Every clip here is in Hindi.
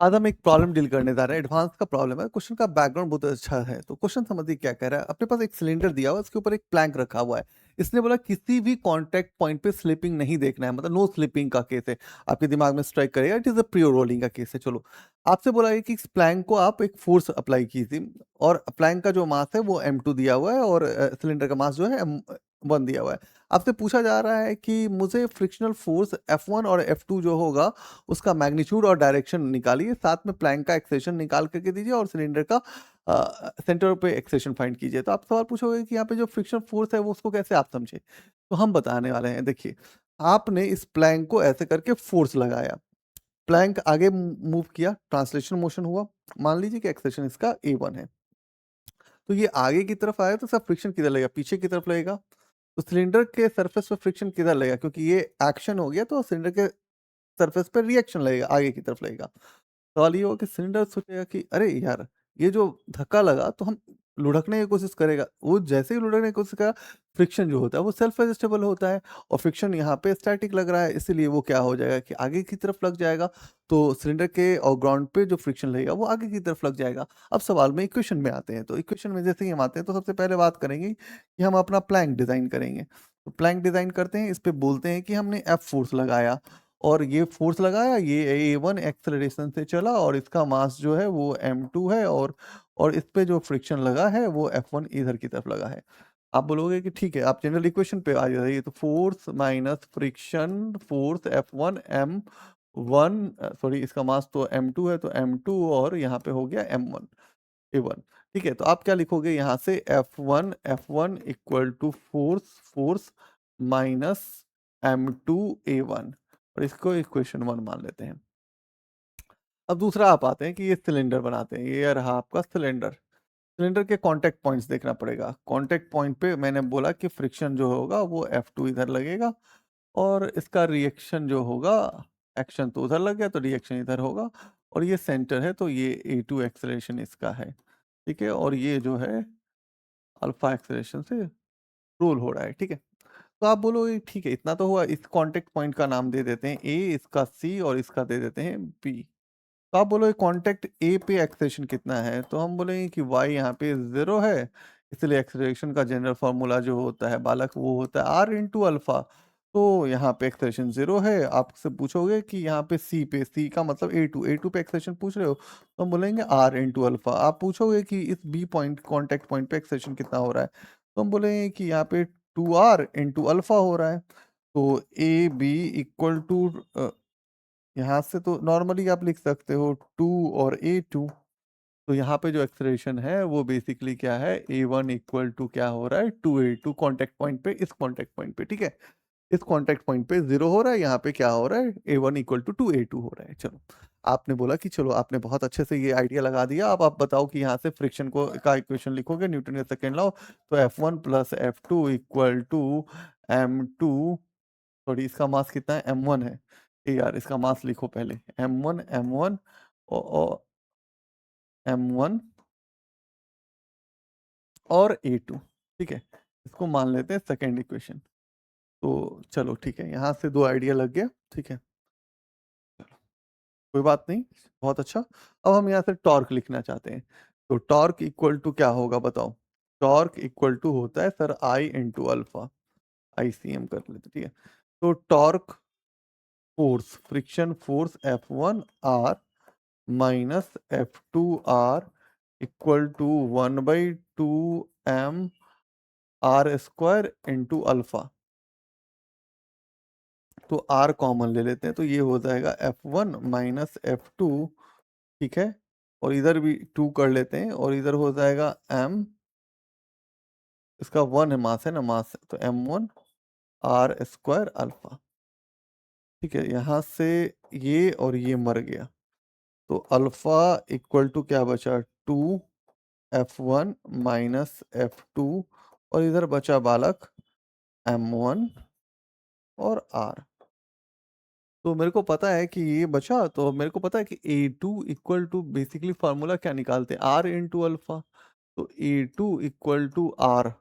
आज हम एक प्रॉब्लम डील करने जा रहे हैं, एडवांस का प्रॉब्लम है। क्वेश्चन का बैकग्राउंड बहुत अच्छा है। तो क्वेश्चन समझिए क्या कह रहा है। अपने पास एक सिलेंडर दिया हुआ है, उसके ऊपर एक प्लैंक रखा हुआ है। इसने बोला किसी भी कॉन्टैक्ट पॉइंट पे स्लिपिंग नहीं देखना है, मतलब नो स्लिपिंग का केस है। आपके दिमाग में स्ट्राइक करेगा, it is a pure rolling का केस है। चलो, आपसे बोला है कि इस प्लैंक को आप एक फोर्स अप्लाई कीजिए और प्लैंक का जो मास है वो m2 दिया हुआ है और सिलेंडर का मास जो है m1 दिया हुआ है। आपसे पूछा जा रहा है कि मुझे फ्रिक्शनल फोर्स F1 और F2 जो होगा उसका मैग्नीट्यूड और डायरेक्शन निकालिए, साथ में प्लैंक का एक्सेशन निकाल करके दीजिए और सिलेंडर का सेंटर पे एक्सेशन फाइंड कीजिए। तो आप सवाल पूछोगे कि यहाँ पे जो फ्रिक्शन फोर्स है वो उसको कैसे आप समझे? तो हम बताने वाले हैं। देखिए, आपने इस प्लैंक को ऐसे करके फोर्स लगाया, प्लैंक आगे मूव किया, ट्रांसलेशन मोशन हुआ। मान लीजिए कि एक्सेशन इसका A1 है। तो ये आगे की तरफ आया तो इसका फ्रिक्शन किधर लगेगा? पीछे की तरफ लगेगा। तो सिलेंडर के सरफेस पे फ्रिक्शन किधर लगेगा? क्योंकि ये एक्शन हो गया तो सिलेंडर के सरफेस पे रिएक्शन लगेगा, आगे की तरफ लगेगा। सवाल ये होगा कि सिलेंडर सोचेगा कि अरे यार! ये जो धक्का लगा तो हम लुढ़कने की कोशिश करेगा। वो जैसे ही लुढ़कने की कोशिश करेगा, फ्रिक्शन जो होता है वो सेल्फ एडजस्टेबल होता है और फ्रिक्शन यहाँ पे स्टैटिक लग रहा है, इसीलिए वो क्या हो जाएगा कि आगे की तरफ लग जाएगा। तो सिलेंडर के और ग्राउंड पे जो फ्रिक्शन लगेगा वो आगे की तरफ लग जाएगा। अब सवाल में इक्वेशन में आते हैं। तो इक्वेशन में जैसे ही हम आते हैं तो सबसे पहले बात करेंगे कि हम अपना प्लैंक डिज़ाइन करेंगे। तो प्लैंक डिज़ाइन करते हैं, इस पे बोलते हैं कि हमने एफ फोर्स लगाया और ये फोर्स लगाया, ये A1 एक्सेलरेशन से चला और इसका मास जो है वो m2 है और इस पे जो फ्रिक्शन लगा है वो F1 इधर की तरफ लगा है। आप बोलोगे कि ठीक है, आप जनरल इक्वेशन पे आ जाइए। तो force minus friction force F1 m1 sorry इसका मास तो m2 है तो m2 और यहाँ पे हो गया m1 A1। ठीक है, तो आप क्या लिखोगे यहाँ से F1 equal to force minus m2 A1 और इसको इक्वेशन 1 मान लेते हैं। अब दूसरा आप आते हैं कि ये सिलेंडर बनाते हैं। ये रहा आपका सिलेंडर। सिलेंडर के कॉन्टैक्ट पॉइंट्स देखना पड़ेगा। कॉन्टैक्ट पॉइंट पे मैंने बोला कि फ्रिक्शन जो होगा वो F2 इधर लगेगा और इसका रिएक्शन जो होगा, एक्शन तो उधर लग गया तो रिएक्शन इधर होगा और ये सेंटर है तो ये A2 एक्सेलरेशन इसका है। ठीक है? और ये जो है अल्फा एक्सेलरेशन से रोल हो रहा है। ठीक है? तो आप बोलोगे ठीक है, इतना तो हुआ। इस कॉन्टैक्ट पॉइंट का नाम दे देते हैं A, इसका C और इसका दे देते हैं B। तो आप बोलोगे कॉन्टैक्ट ए पे एक्सेलरेशन कितना है? तो हम बोलेंगे कि y यहाँ पे 0 है, इसलिए एक्सेलरेशन का जनरल फ़ॉर्मूला जो होता है बालक वो होता है r इंटू अल्फ़ा। तो यहाँ पे एक्सेलरेशन 0 है। आपसे पूछोगे कि यहाँ पे c का मतलब A2 पे एक्सेलरेशन पूछ रहे हो, तो हम बोलेंगे r इंटू अल्फ़ा। आप पूछोगे कि इस B पॉइंट कॉन्टैक्ट पॉइंट पे एक्सेलरेशन कितना हो रहा है? तो हम बोलेंगे कि यहाँ पे 2r इंटू अल्फ़ा हो रहा है। तो AB इक्वल टू यहाँ से तो नॉर्मली आप लिख सकते हो 2 और A2। तो यहाँ पे जो एक्सेलरेशन है वो बेसिकली क्या है, A1 इक्वल टू क्या हो रहा है 2A2 कॉन्टैक्ट पॉइंट पे, इस कॉन्टैक्ट पॉइंट पे। ठीक है? इस कॉन्टैक्ट पॉइंट पे 0 हो रहा है, यहाँ पे क्या हो रहा है A1 इक्वल टू 2A2 हो रहा है। चलो, आपने बोला कि चलो आपने बहुत अच्छे से ये आइडिया लगा दिया। अब आप बताओ कि यहाँ से फ्रिक्शन को का इक्वेशन लिखोगे न्यूटन का सेकंड लॉ। तो F1 plus F2 equal to m2, sorry इसका मास कितना है m1 है। ए यार इसका मास लिखो पहले, m1 और m1 और A2। ठीक है, इसको मान लेते हैं सेकंड इक्वेशन। तो चलो ठीक है, यहाँ से दो आइडिया लग गया। ठीक है, कोई बात नहीं, बहुत अच्छा। अब हम यहाँ से टॉर्क लिखना चाहते हैं। तो टॉर्क इक्वल टू क्या होगा बताओ? टॉर्क इक्वल टू होता है sir I into alpha. ICM कर लेते, ठीक है। तो torque force, friction force F1 R minus F2R equal to 1/2 m R square into alpha. तो R कॉमन ले लेते हैं तो ये हो जाएगा F1 माइनस F2। ठीक है, और इधर भी 2 कर लेते हैं और इधर हो जाएगा m, इसका 1 है, मास है ना, मास है तो m1 R स्क्वायर अल्फा। ठीक है, यहाँ से ये और ये मर गया तो अल्फा इक्वल टू क्या बचा 2 F1 माइनस F2 और इधर बचा बालक M1 और R। तो मेरे को पता है कि ये बचा, तो मेरे को पता है कि A2 equal to basically formula क्या निकालते हैं, R इंटू अल्फा। तो A2 इक्वल टू R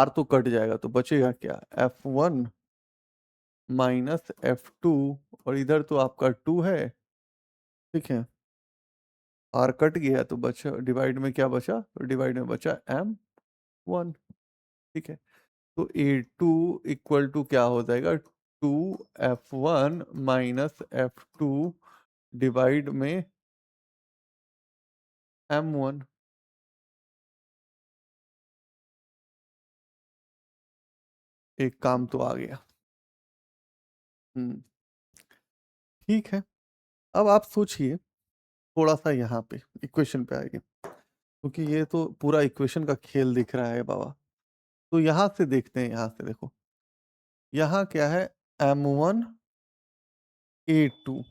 तो कट जाएगा तो बचेगा क्या, F1 माइनस F2 और इधर तो आपका 2 है ठीक है, आर कट गया तो बचा डिवाइड में क्या बचा, डिवाइड में बचा m1। ठीक है, तो a2 इक्वल टू क्या हो जाएगा, 2f1 माइनस f2 डिवाइड में m1। एक काम तो आ गया। हम्म, ठीक है। अब आप सोचिए थोड़ा सा यहाँ पे इक्वेशन पे आइए, क्योंकि ये तो पूरा इक्वेशन का खेल दिख रहा है बाबा। तो यहाँ से देखते हैं, यहाँ से देखो, यहाँ क्या है, m1 a2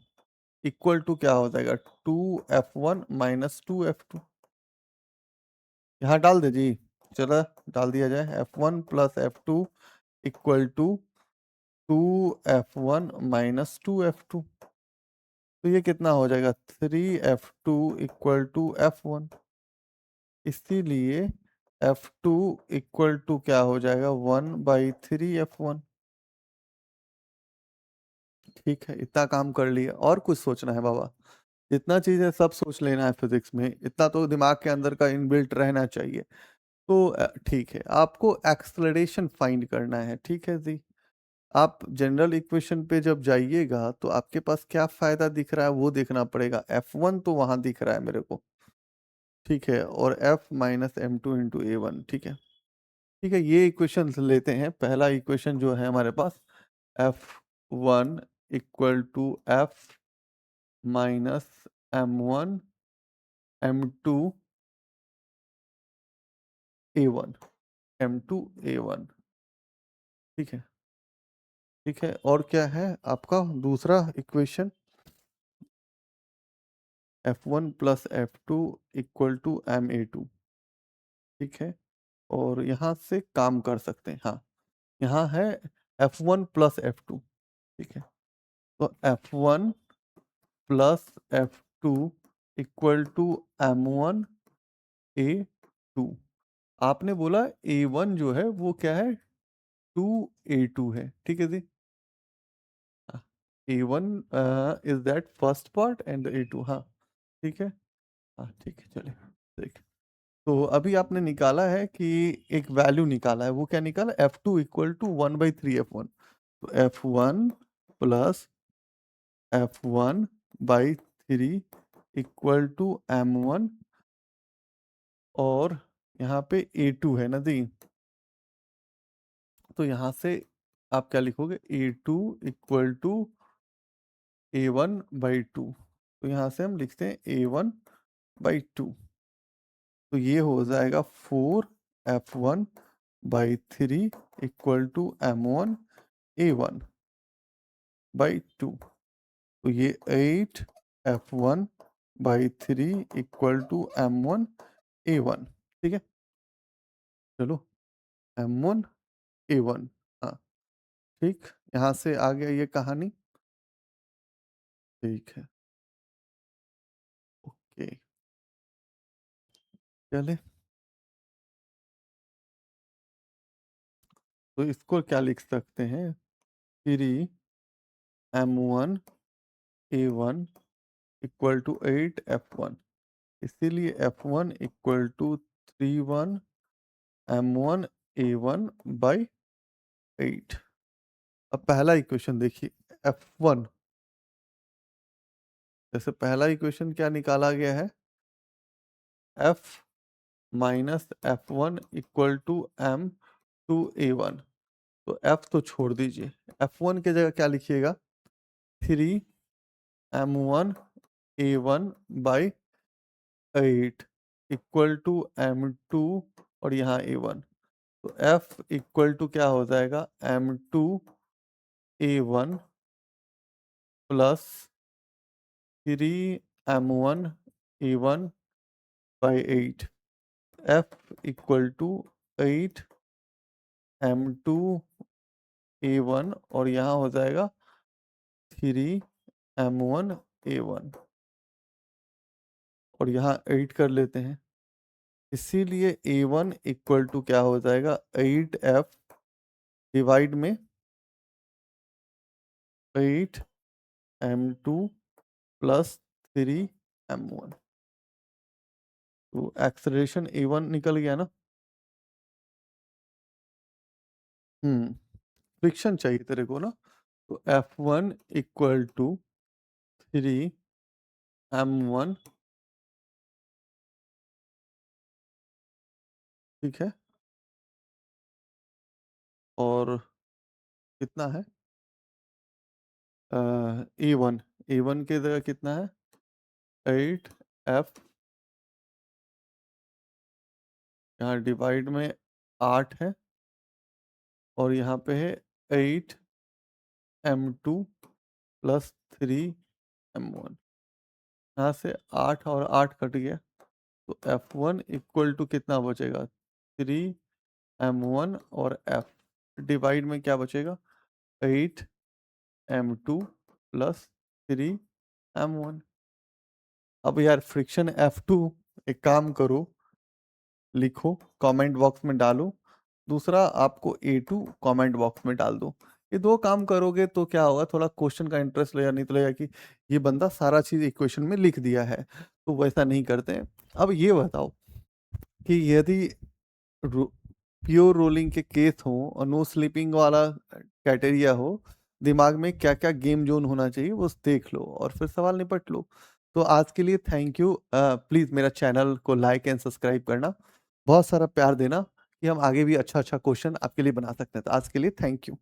इक्वल टू क्या हो जाएगा, 2f1 माइनस 2f2। यहाँ डाल दे जी, चलो डाल दिया जाए, f1 plus f2 equal to 2f1 minus 2f2। तो ये कितना हो जाएगा, 3f2 इक्वल टू f1। इसीलिए f2 इक्वल टू क्या हो जाएगा, 1/3f1। ठीक है, इतना काम कर लिया, और कुछ सोचना है बाबा? जितना चीज है सब सोच लेना है फिजिक्स में, इतना तो दिमाग के अंदर का इनबिल्ट रहना चाहिए। तो ठीक है, आपको एक्सलेरेशन फाइंड करना है, ठीक है जी। आप जनरल इक्वेशन पे जब जाइएगा तो आपके पास क्या फायदा दिख रहा है वो देखना पड़ेगा। F1 तो वहां दिख रहा है मेरे को, ठीक है, और F minus m2 into A1। ठीक है, ठीक है, ये इक्वेशन लेते हैं। पहला इक्वेशन जो है हमारे पास, F1 equal to F minus m1 m2 A1, m2 A1। ठीक है, ठीक है, और क्या है आपका दूसरा equation, F1 plus F2 equal to MA2। ठीक है, और यहाँ से काम कर सकते हैं, हाँ, यहाँ है F1 प्लस F2। ठीक है, तो F1 plus F2 equal to M1 A2। आपने बोला A1 जो है वो क्या है, 2A2 है, ठीक है जी। A1 is that first part and A2, हाँ, ठीक है, हाँ, ठीक है, चलिए देख। तो अभी आपने निकाला है कि एक वैल्यू निकाला है, वो क्या निकाला, F2 इक्वल टू 1/3f1। तो F1 plus F1/3 equal to M1, और यहाँ पे A2 है ना दी, तो यहाँ से आप क्या लिखोगे, A2 इक्वल टू A1/2। तो यहाँ से हम लिखते हैं A1/2। तो ये हो जाएगा 4f1/3 equal to M1 A1/2। तो ये 8f1/3 equal to M1 A1। ठीक है, चलो, M1 A1, हाँ, ठीक, यहाँ से आ गया ये कहानी। ठीक है, ओके, चले, तो इसको क्या लिख सकते हैं, 3M1A1 इक्वल टू 8f1। इसीलिए F1 equal to 3 M1 A1/8। अब पहला इक्वेशन देखिए, F1, जैसे पहला इक्वेशन क्या निकाला गया है, F minus F1 equal to M2 A1। तो F तो छोड़ दीजिए, F1 की जगह क्या लिखिएगा, 3M1A1/8 इक्वल टू M2 और यहाँ A1। तो F इक्वल टू क्या हो जाएगा, M2A1 plus 3M1A1/8। F equal to 8M2A1, और यहाँ हो जाएगा 3M1A1, और यहाँ 8 कर लेते हैं। इसीलिए A1 इक्वल टू क्या हो जाएगा, 8F डिवाइड में 8M2 प्लस 3 m1। तो एक्सेलरेशन a1 निकल गया ना। फ्रिक्शन चाहिए तेरे को ना। तो F1 इक्वल टू 3 m1। ठीक है। और कितना है A1। A1 की जगह कितना है 8 F। यहाँ डिवाइड में 8 है और यहाँ पे है 8 m2 प्लस 3 m1। यहाँ से 8 और 8 कट गया। तो F1 इक्वल टू कितना बचेगा 3 m1 और F डिवाइड में क्या बचेगा 8 m2 प्लस 3 m1। अब यार फ्रिक्शन F2 एक काम करो, लिखो कमेंट बॉक्स में डालो। दूसरा आपको A2 कमेंट बॉक्स में डाल दो। ये दो काम करोगे तो क्या होगा, थोड़ा क्वेश्चन का इंटरेस्ट लगेगा, नहीं तो लगेगा कि ये बंदा सारा चीज इक्वेशन में लिख दिया है। तो वैसा नहीं करते हैं। अब ये बताओ कि यदि प्योर रोलिंग के केस हो और नो स्लीपिंग वाला क्राइटेरिया हो, दिमाग में क्या क्या गेम जोन होना चाहिए वो देख लो और फिर सवाल निपट लो। तो आज के लिए थैंक यू। प्लीज मेरा चैनल को लाइक एंड सब्सक्राइब करना, बहुत सारा प्यार देना कि हम आगे भी अच्छा अच्छा क्वेश्चन आपके लिए बना सकते हैं। तो आज के लिए थैंक यू।